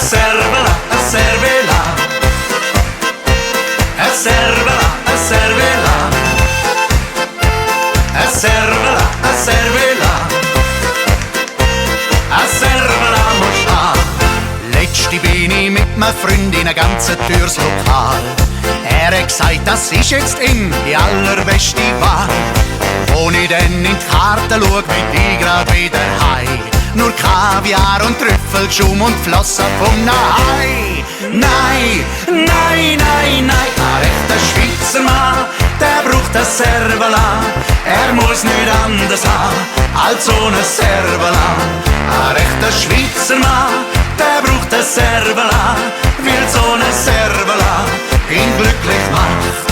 servela, servela, servela, servela, servela, servela, servela musst an. Letzte bin ich mit meiner Freundin ein ganzes Türs Lokal. Er hat gesagt, das ist jetzt die allerbeste Wahl. Wo ich dann in die Karte schau, bin ich grad wieder heim. Nur Kaviar und Trüffelschum und Flossen vom Nahai. Nein, nein, nein, nein, ein rechter Schweizer Mann, der braucht ein Servela. Er muss nicht anders haben als ohne Servela. Ein rechter Schweizer Mann, der braucht ein Servela, weil so eine Servela ihn glücklich macht.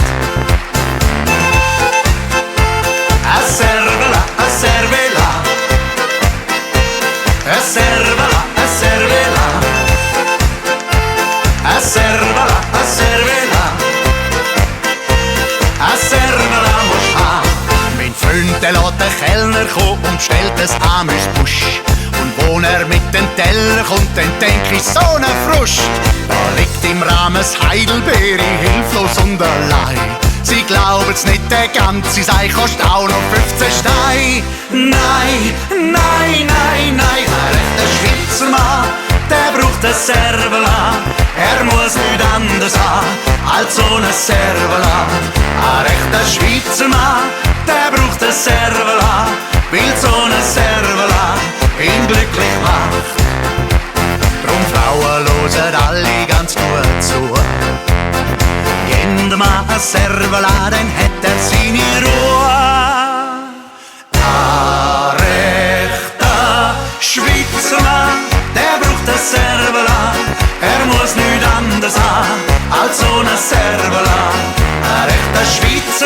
A servela, a servela, a servela, a servela, a servela, a servela, a servela musst haben. Mein Freund, der lässt den Kellner kommen und stellt es Amüsbusch. Und wo er mit den Teller kommt, dann denk ich, so ne Frust. Da liegt im Rahmen das Heidelbeere hilflos und allein. Sie glauben's nicht, der ganze Sei kostet auch noch 15 Steine. Nein, nein, nein, nein, ein rechter Schweizer Mann, der braucht ein Servela. Er muss nicht anders haben als ohne Servela. Ein rechter Schweizer Mann, der braucht ein Servela, weil so eine Servela ihn glücklich macht. Drum Frauen hören alle ganz gut zu. Jeder Mann ein Servela, dann hat er seine Ruhe. Ein rechter Schweizer Mann, der braucht ein Servela. Er muss nicht anders haben als ohne Servela. Ein rechter Schweizer